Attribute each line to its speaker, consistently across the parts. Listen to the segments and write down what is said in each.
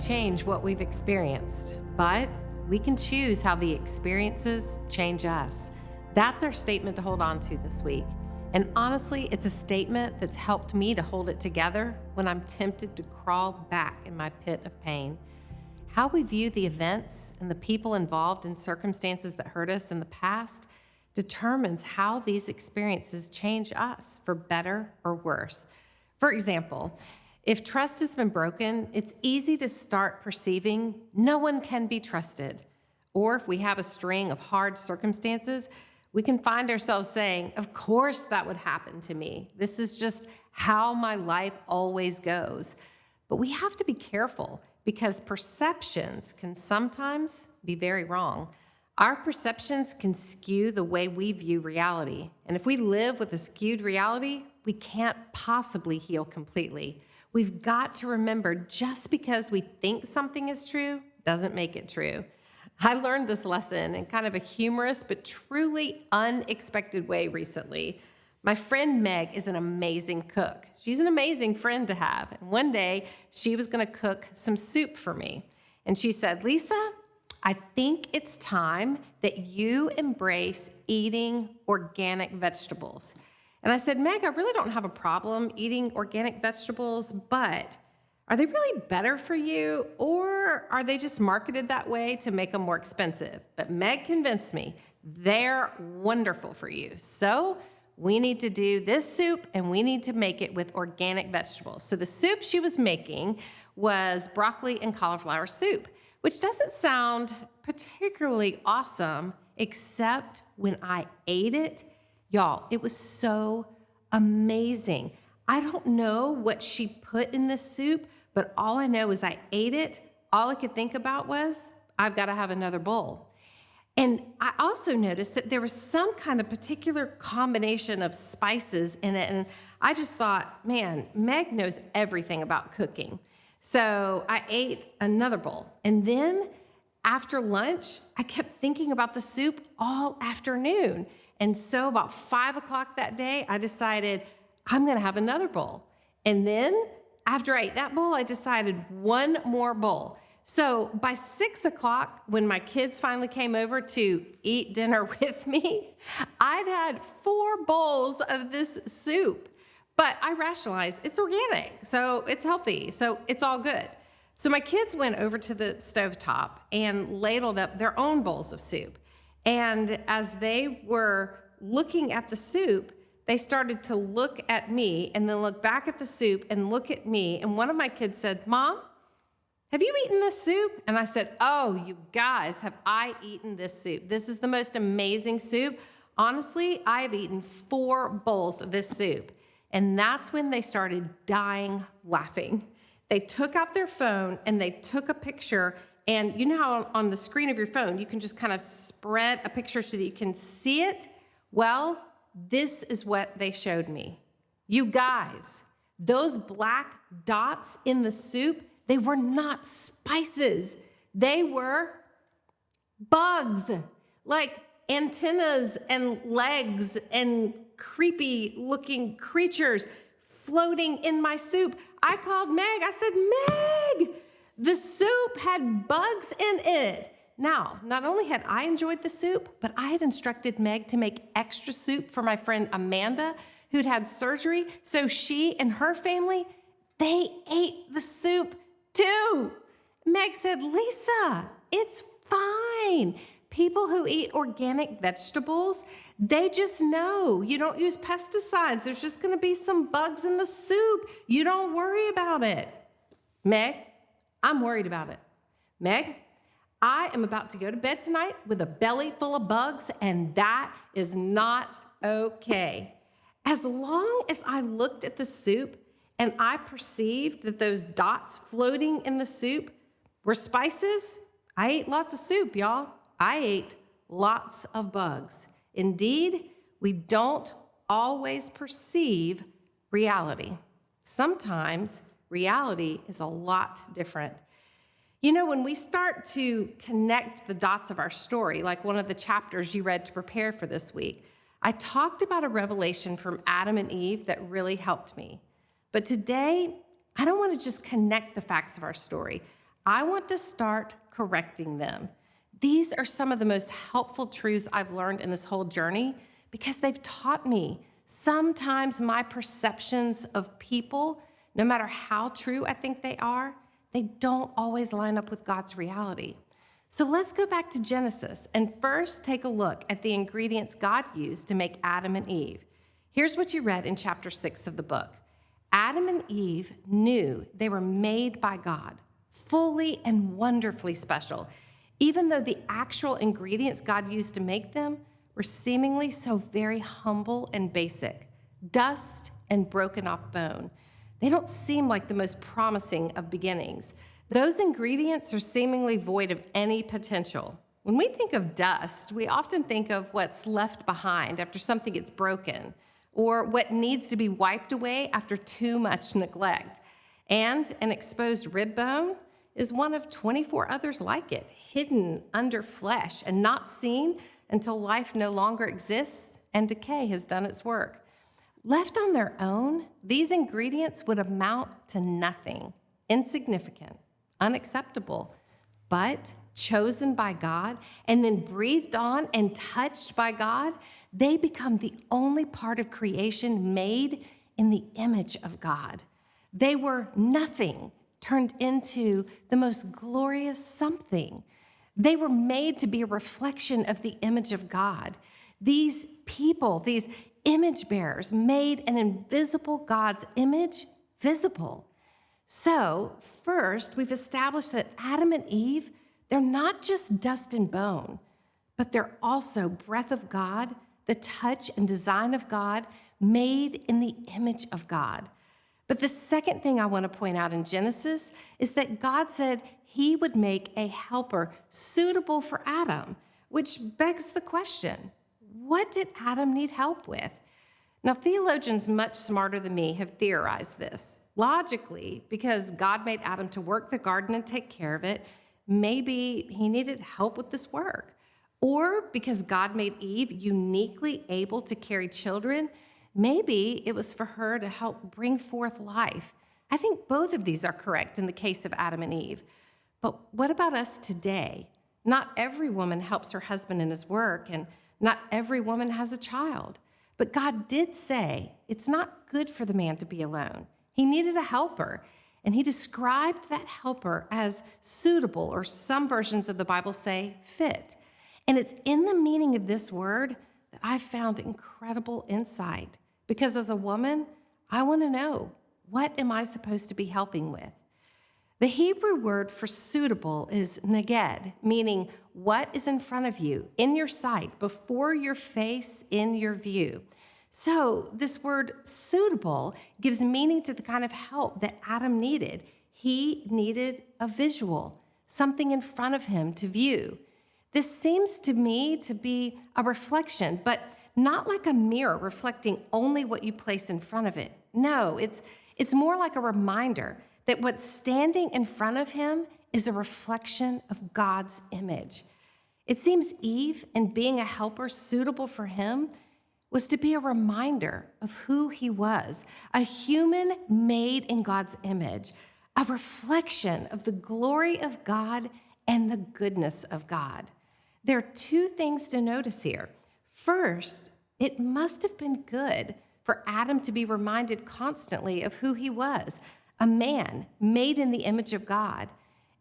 Speaker 1: can't change what we've experienced, but we can choose how the experiences change us. That's our statement to hold on to this week. And honestly, it's a statement that's helped me to hold it together when I'm tempted to crawl back in my pit of pain. How we view the events and the people involved in circumstances that hurt us in the past determines how these experiences change us for better or worse. For example, if trust has been broken, it's easy to start perceiving no one can be trusted. Or if we have a string of hard circumstances, we can find ourselves saying, of course that would happen to me. This is just how my life always goes. But we have to be careful because perceptions can sometimes be very wrong. Our perceptions can skew the way we view reality. And if we live with a skewed reality, we can't possibly heal completely. We've got to remember just because we think something is true doesn't make it true. I learned this lesson in kind of a humorous but truly unexpected way recently. My friend Meg is an amazing cook. She's an amazing friend to have. And one day, she was going to cook some soup for me. And she said, Lisa, I think it's time that you embrace eating organic vegetables. And I said, Meg, I really don't have a problem eating organic vegetables, but are they really better for you, or are they just marketed that way to make them more expensive? But Meg convinced me they're wonderful for you. So we need to do this soup, and we need to make it with organic vegetables. So the soup she was making was broccoli and cauliflower soup, which doesn't sound particularly awesome, except when I ate it. Y'all, it was so amazing. I don't know what she put in this soup, but all I know is I ate it. All I could think about was, I've got to have another bowl. And I also noticed that there was some kind of particular combination of spices in it. And I just thought, man, Meg knows everything about cooking. So I ate another bowl. And then after lunch, I kept thinking about the soup all afternoon. And so about 5 o'clock that day, I decided I'm going to have another bowl. And then after I ate that bowl, I decided one more bowl. So by 6 o'clock, when my kids finally came over to eat dinner with me, I'd had 4 bowls of this soup. But I rationalized it's organic, so it's healthy, so it's all good. So my kids went over to the stovetop and ladled up their own bowls of soup. And as they were looking at the soup, they started to look at me and then look back at the soup and look at me. And one of my kids said, Mom, have you eaten this soup? And I said, oh, you guys, have I eaten this soup? This is the most amazing soup. Honestly, I have eaten 4 bowls of this soup. And that's when they started dying laughing. They took out their phone and they took a picture. And you know how on the screen of your phone, you can just kind of spread a picture so that you can see it? Well, this is what they showed me. You guys, those black dots in the soup, they were not spices. They were bugs, like antennas and legs and creepy looking creatures floating in my soup. I called Meg. I said, Meg, the soup had bugs in it. Now, not only had I enjoyed the soup, but I had instructed Meg to make extra soup for my friend Amanda, who'd had surgery. So she and her family, they ate the soup too. Meg said, Lisa, it's fine. People who eat organic vegetables, they just know you don't use pesticides. There's just going to be some bugs in the soup. You don't worry about it. Meg, I'm worried about it. Meg, I am about to go to bed tonight with a belly full of bugs, and that is not okay. As long as I looked at the soup and I perceived that those dots floating in the soup were spices, I ate lots of soup, y'all. I ate lots of bugs. Indeed, we don't always perceive reality. Sometimes reality is a lot different. You know, when we start to connect the dots of our story, like one of the chapters you read to prepare for this week, I talked about a revelation from Adam and Eve that really helped me. But today, I don't want to just connect the facts of our story. I want to start correcting them. These are some of the most helpful truths I've learned in this whole journey because they've taught me sometimes my perceptions of people, no matter how true I think they don't always line up with God's reality. So let's go back to Genesis and first take a look at the ingredients God used to make Adam and Eve. Here's what you read in chapter 6 of the book. Adam and Eve knew they were made by God, fully and wonderfully special, even though the actual ingredients God used to make them were seemingly so very humble and basic, dust and broken off bone. They don't seem like the most promising of beginnings. Those ingredients are seemingly void of any potential. When we think of dust, we often think of what's left behind after something gets broken, or what needs to be wiped away after too much neglect. And an exposed rib bone is one of 24 others like it, hidden under flesh and not seen until life no longer exists and decay has done its work. Left on their own, these ingredients would amount to nothing, insignificant, unacceptable, but chosen by God and then breathed on and touched by God, they become the only part of creation made in the image of God. They were nothing turned into the most glorious something. They were made to be a reflection of the image of God. These people, these image bearers, made an invisible God's image visible. So, first, we've established that Adam and Eve, they're not just dust and bone, but they're also breath of God, the touch and design of God, made in the image of God. But the second thing I want to point out in Genesis is that God said he would make a helper suitable for Adam, which begs the question, what did Adam need help with? Now, theologians much smarter than me have theorized this. Logically, because God made Adam to work the garden and take care of it, maybe he needed help with this work. Or because God made Eve uniquely able to carry children, maybe it was for her to help bring forth life. I think both of these are correct in the case of Adam and Eve. But what about us today? Not every woman helps her husband in his work, and not every woman has a child. But God did say it's not good for the man to be alone. He needed a helper, and he described that helper as suitable, or some versions of the Bible say fit. And it's in the meaning of this word that I found incredible insight. Because as a woman, I want to know, what am I supposed to be helping with? The Hebrew word for suitable is neged, meaning what is in front of you, in your sight, before your face, in your view. So this word suitable gives meaning to the kind of help that Adam needed. He needed a visual, something in front of him to view. This seems to me to be a reflection, but not like a mirror reflecting only what you place in front of it. No, it's more like a reminder that what's standing in front of him is a reflection of God's image. It seems Eve, in being a helper suitable for him, was to be a reminder of who he was, a human made in God's image, a reflection of the glory of God and the goodness of God. There are two things to notice here. First, it must have been good for Adam to be reminded constantly of who he was, a man made in the image of God.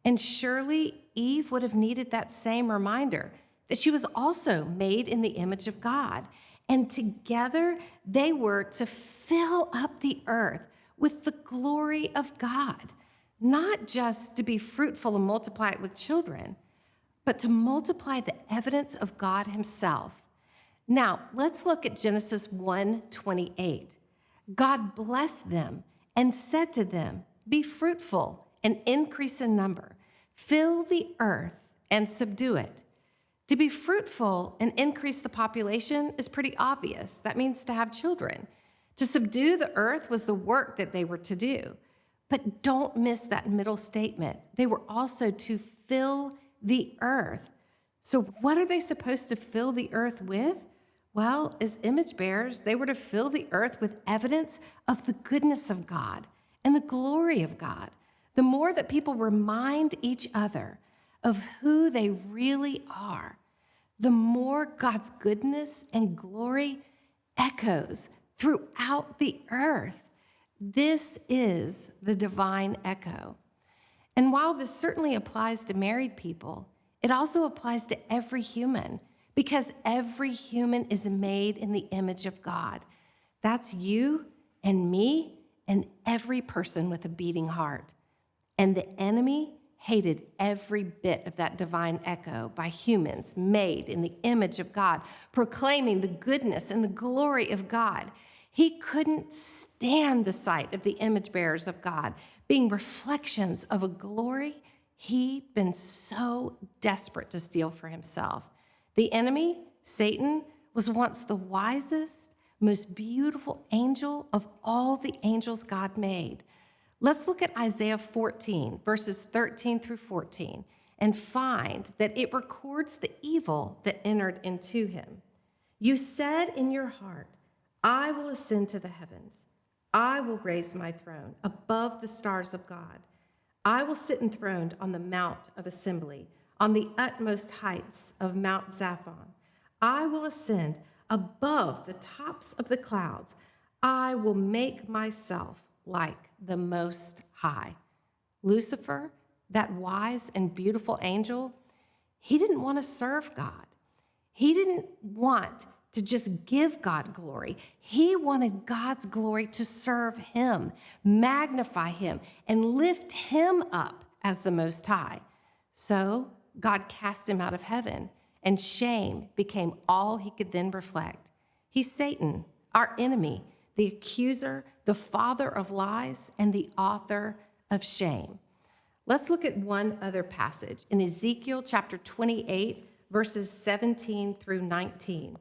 Speaker 1: And surely Eve would have needed that same reminder that she was also made in the image of God. And together they were to fill up the earth with the glory of God, not just to be fruitful and multiply it with children, but to multiply the evidence of God himself. Now, let's look at Genesis 1:28. God blessed them and said to them, "Be fruitful and increase in number. Fill the earth and subdue it." To be fruitful and increase the population is pretty obvious. That means to have children. To subdue the earth was the work that they were to do. But don't miss that middle statement. They were also to fill the earth. So what are they supposed to fill the earth with? Well, as image bearers, they were to fill the earth with evidence of the goodness of God and the glory of God. the more that people remind each other of who they really are, the more God's goodness and glory echoes throughout the earth. This is the divine echo. And while this certainly applies to married people, it also applies to every human, because every human is made in the image of God. That's you and me and every person with a beating heart. And the enemy hated every bit of that divine echo by humans made in the image of God, proclaiming the goodness and the glory of God. He couldn't stand the sight of the image bearers of God being reflections of a glory he'd been so desperate to steal for himself. The enemy, Satan, was once the wisest, most beautiful angel of all the angels God made. Let's look at Isaiah 14, verses 13 through 14, and find that it records the evil that entered into him. You said in your heart, I will ascend to the heavens. I will raise my throne above the stars of God. I will sit enthroned on the mount of assembly, on the utmost heights of Mount Zaphon. I will ascend above the tops of the clouds. I will make myself like the Most High. Lucifer, that wise and beautiful angel, he didn't want to serve God. He didn't want to just give God glory. He wanted God's glory to serve him, magnify him, and lift him up as the Most High. So God cast him out of heaven, and shame became all he could then reflect. He's Satan, our enemy, the accuser, the father of lies, and the author of shame. Let's look at one other passage in Ezekiel chapter 28, verses 17 through 19.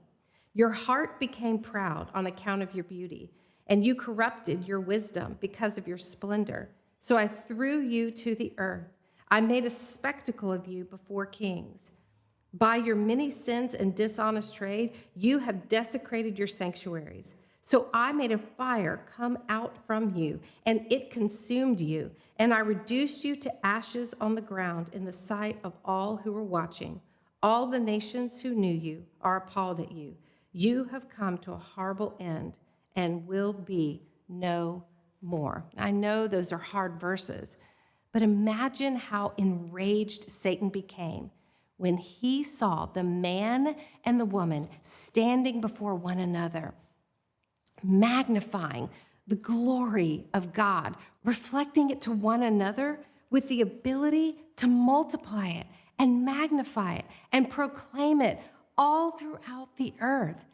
Speaker 1: Your heart became proud on account of your beauty, and you corrupted your wisdom because of your splendor. So I threw you to the earth. I made a spectacle of you before kings. By your many sins and dishonest trade, you have desecrated your sanctuaries. So I made a fire come out from you, and it consumed you, and I reduced you to ashes on the ground in the sight of all who were watching. All the nations who knew you are appalled at you. You have come to a horrible end and will be no more. I know those are hard verses, but imagine how enraged Satan became when he saw the man and the woman standing before one another, magnifying the glory of God, reflecting it to one another with the ability to multiply it and magnify it and proclaim it all throughout the earth.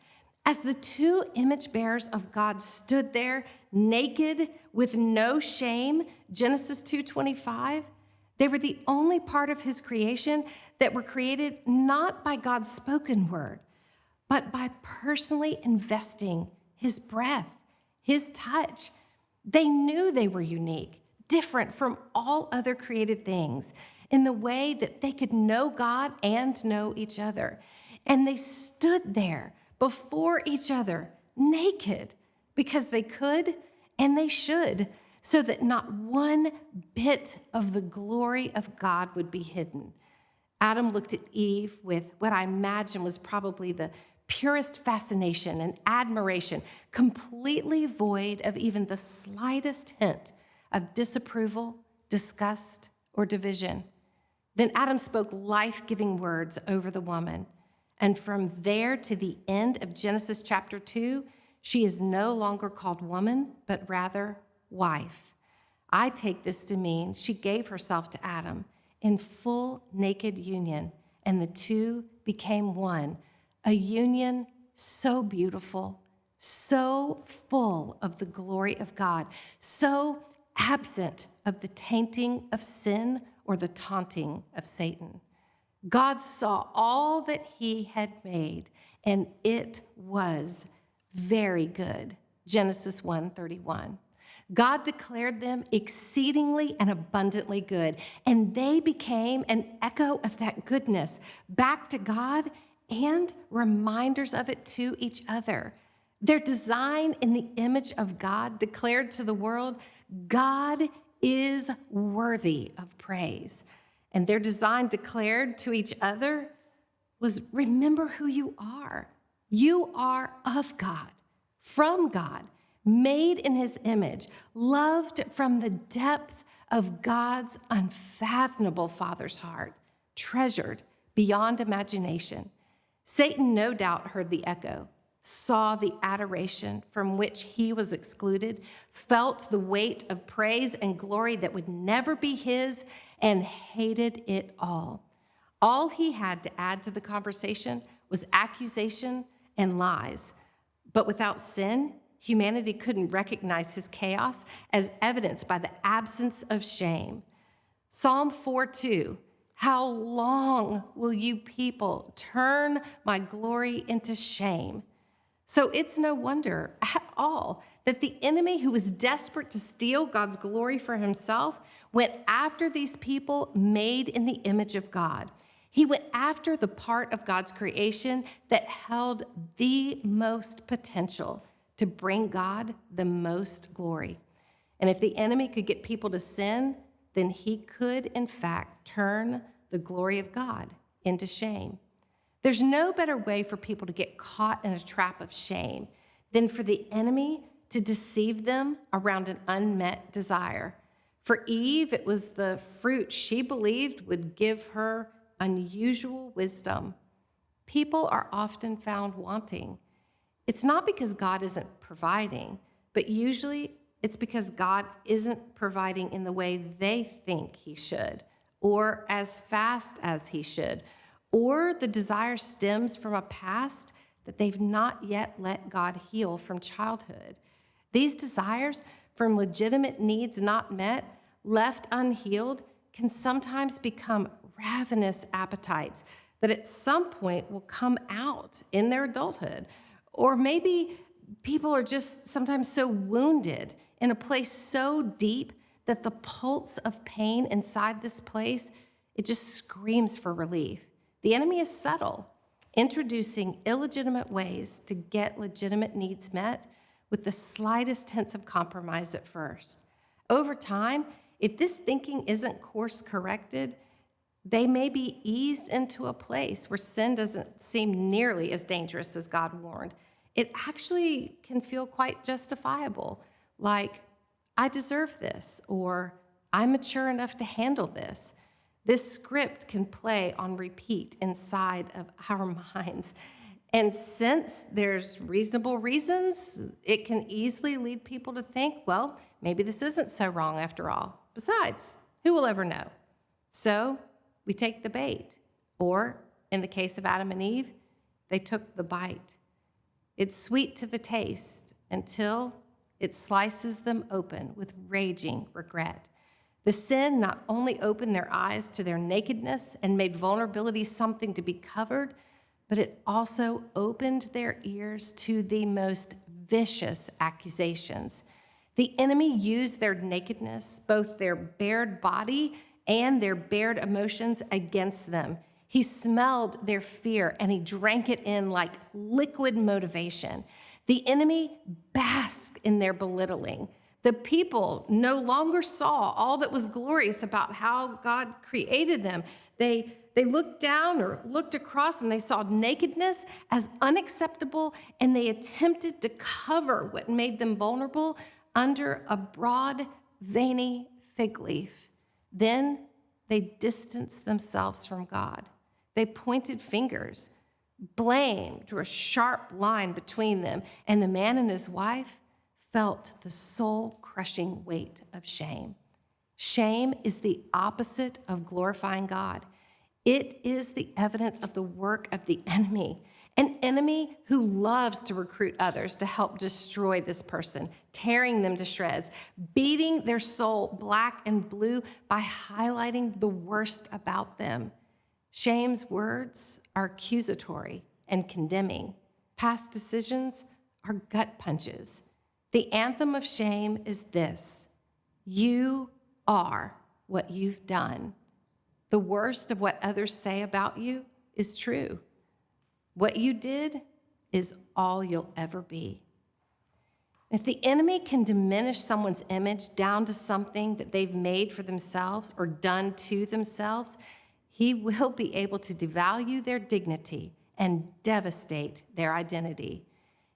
Speaker 1: As the two image bearers of God stood there naked with no shame, Genesis 2:25, they were the only part of his creation that were created not by God's spoken word, but by personally investing his breath, his touch. They knew they were unique, different from all other created things in the way that they could know God and know each other. And they stood there before each other naked because they could and they should, so that not one bit of the glory of God would be hidden. Adam looked at Eve with what I imagine was probably the purest fascination and admiration, completely void of even the slightest hint of disapproval, disgust, or division. Then Adam spoke life-giving words over the woman. And from there to the end of Genesis chapter 2, she is no longer called woman, but rather wife. I take this to mean she gave herself to Adam in full naked union, and the two became one, a union so beautiful, so full of the glory of God, so absent of the tainting of sin or the taunting of Satan. God saw all that he had made, and it was very good. Genesis 1:31. God declared them exceedingly and abundantly good, and they became an echo of that goodness back to God and reminders of it to each other. Their design in the image of God declared to the world, God is worthy of praise. And their design declared to each other was, remember who you are. You are of God, from God, made in his image, loved from the depth of God's unfathomable Father's heart, treasured beyond imagination. Satan no doubt heard the echo, saw the adoration from which he was excluded, felt the weight of praise and glory that would never be his, and hated it all. All he had to add to the conversation was accusation and lies. But without sin, humanity couldn't recognize his chaos as evidenced by the absence of shame. Psalm 4:2, how long will you people turn my glory into shame? So it's no wonder at all that the enemy, who was desperate to steal God's glory for himself, went after these people made in the image of God. He went after the part of God's creation that held the most potential to bring God the most glory. And if the enemy could get people to sin, then he could, in fact, turn the glory of God into shame. There's no better way for people to get caught in a trap of shame than for the enemy to deceive them around an unmet desire. For Eve, it was the fruit she believed would give her unusual wisdom. People are often found wanting. It's not because God isn't providing, but usually it's because God isn't providing in the way they think he should, or as fast as he should, or the desire stems from a past that they've not yet let God heal from childhood. These desires from legitimate needs not met, left unhealed, can sometimes become ravenous appetites that at some point will come out in their adulthood. Or maybe people are just sometimes so wounded in a place so deep that the pulse of pain inside this place, it just screams for relief. The enemy is subtle, introducing illegitimate ways to get legitimate needs met with the slightest hints of compromise at first. Over time, if this thinking isn't course corrected, they may be eased into a place where sin doesn't seem nearly as dangerous as God warned. It actually can feel quite justifiable, like, I deserve this, or I'm mature enough to handle this. This script can play on repeat inside of our minds. And since there's reasonable reasons, it can easily lead people to think, well, maybe this isn't so wrong after all. Besides, who will ever know? So we take the bait. Or, in the case of Adam and Eve, they took the bite. It's sweet to the taste until it slices them open with raging regret. The sin not only opened their eyes to their nakedness and made vulnerability something to be covered, but it also opened their ears to the most vicious accusations. The enemy used their nakedness, both their bared body and their bared emotions, against them. He smelled their fear and he drank it in like liquid motivation. The enemy basked in their belittling. The people no longer saw all that was glorious about how God created them. They looked down or looked across and they saw nakedness as unacceptable, and they attempted to cover what made them vulnerable under a broad, veiny fig leaf. Then they distanced themselves from God. They pointed fingers. Blame drew a sharp line between them, and the man and his wife felt the soul-crushing weight of shame. Shame is the opposite of glorifying God. It is the evidence of the work of the enemy, an enemy who loves to recruit others to help destroy this person, tearing them to shreds, beating their soul black and blue by highlighting the worst about them. Shame's words are accusatory and condemning. Past decisions are gut punches. The anthem of shame is this: you are what you've done. The worst of what others say about you is true. What you did is all you'll ever be. If the enemy can diminish someone's image down to something that they've made for themselves or done to themselves, he will be able to devalue their dignity and devastate their identity.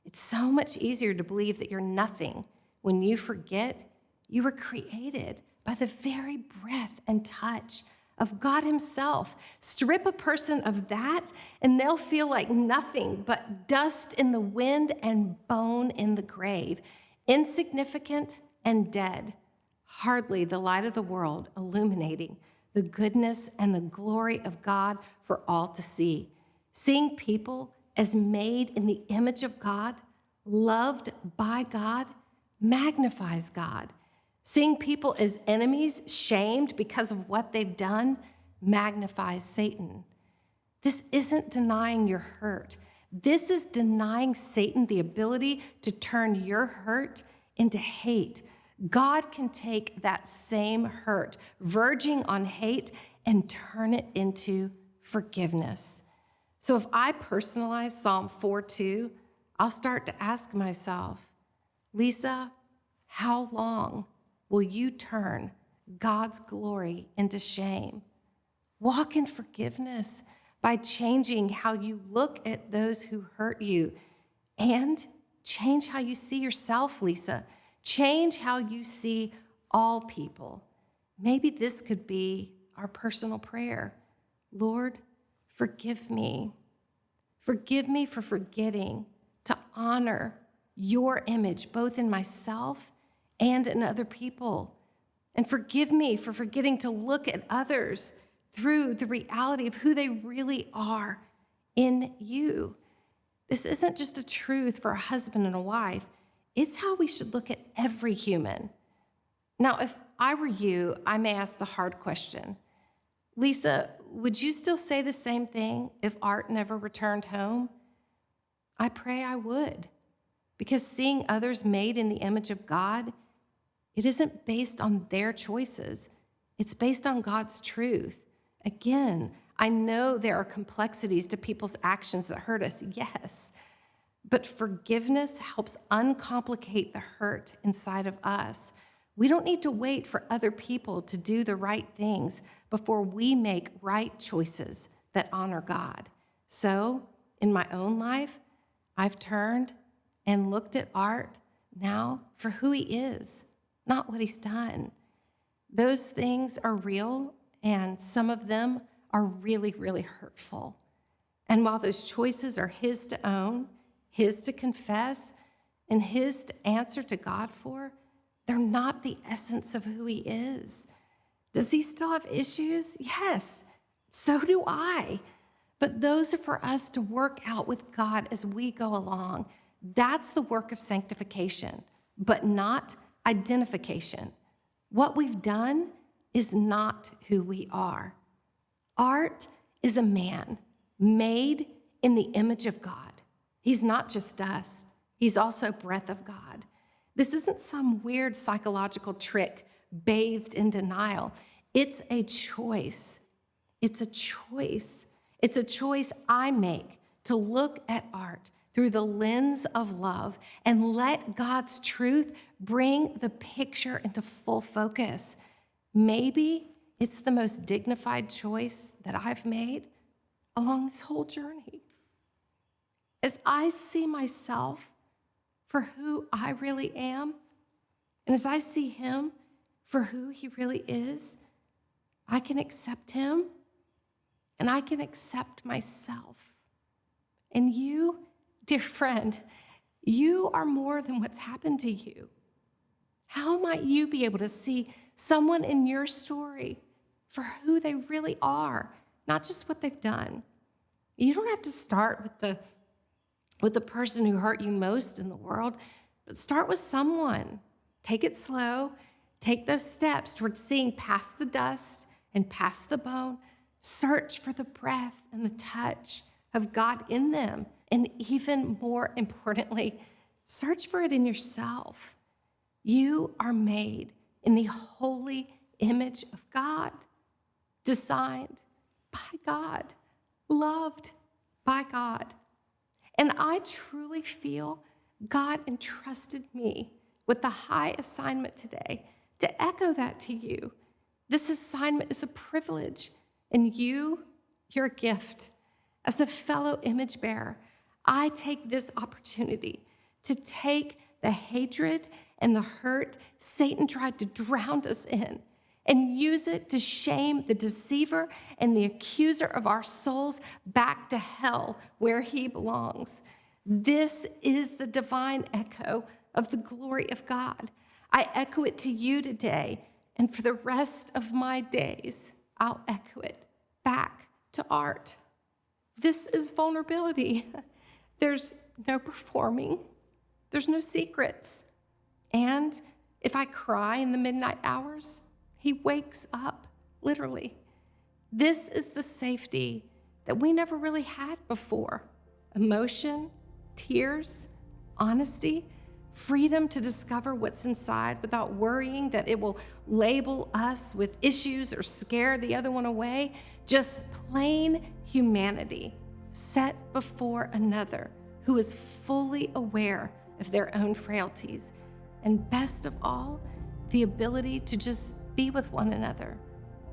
Speaker 1: It's so much easier to believe that you're nothing when you forget you were created by the very breath and touch of God himself. Strip a person of that, and they'll feel like nothing but dust in the wind and bone in the grave, insignificant and dead, hardly the light of the world illuminating the goodness and the glory of God for all to see. Seeing people as made in the image of God, loved by God, magnifies God. Seeing people as enemies, shamed because of what they've done, magnifies Satan. This isn't denying your hurt. This is denying Satan the ability to turn your hurt into hate. God can take that same hurt, verging on hate, and turn it into forgiveness. So if I personalize Psalm 4:2, I'll start to ask myself, Lisa, how long will you turn God's glory into shame? Walk in forgiveness by changing how you look at those who hurt you, and change how you see yourself, Lisa. Change how you see all people. Maybe this could be our personal prayer. Lord, forgive me. Forgive me for forgetting to honor your image, both in myself and in other people. And forgive me for forgetting to look at others through the reality of who they really are in you. This isn't just a truth for a husband and a wife. It's how we should look at every human. Now, if I were you, I may ask the hard question. Lisa, would you still say the same thing if Art never returned home? I pray I would, because seeing others made in the image of God, it isn't based on their choices. It's based on God's truth. Again, I know there are complexities to people's actions that hurt us, yes, but forgiveness helps uncomplicate the hurt inside of us. We don't need to wait for other people to do the right things before we make right choices that honor God. So, in my own life, I've turned and looked at Art now for who he is, not what he's done. Those things are real, and some of them are really, really hurtful. And while those choices are his to own, his to confess, and his to answer to God for, they're not the essence of who he is. Does he still have issues? Yes, so do I. But those are for us to work out with God as we go along. That's the work of sanctification, but not identification. What we've done is not who we are. Art is a man made in the image of God. He's not just dust. He's also breath of God. This isn't some weird psychological trick bathed in denial. It's a choice. It's a choice. It's a choice I make to look at Art through the lens of love and let God's truth bring the picture into full focus. Maybe it's the most dignified choice that I've made along this whole journey. As I see myself for who I really am, and as I see him for who he really is, I can accept him and I can accept myself. And you, dear friend, you are more than what's happened to you. How might you be able to see someone in your story for who they really are, not just what they've done? You don't have to start with the person who hurt you most in the world, but start with someone. Take it slow. Take those steps towards seeing past the dust and past the bone. Search for the breath and the touch of God in them. And even more importantly, search for it in yourself. You are made in the holy image of God, designed by God, loved by God. And I truly feel God entrusted me with the high assignment today to echo that to you. This assignment is a privilege, and you're a gift. As a fellow image bearer, I take this opportunity to take the hatred and the hurt Satan tried to drown us in and use it to shame the deceiver and the accuser of our souls back to hell where he belongs. This is the divine echo of the glory of God. I echo it to you today, and for the rest of my days, I'll echo it back to Art. This is vulnerability. There's no performing. There's no secrets. And if I cry in the midnight hours, he wakes up, literally. This is the safety that we never really had before. Emotion, tears, honesty, freedom to discover what's inside without worrying that it will label us with issues or scare the other one away. Just plain humanity set before another who is fully aware of their own frailties. And best of all, the ability to just be with one another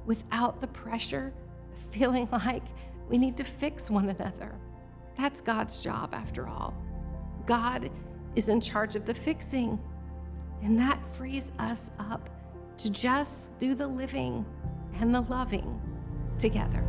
Speaker 1: without the pressure of feeling like we need to fix one another. That's God's job, after all. God is in charge of the fixing, and that frees us up to just do the living and the loving together.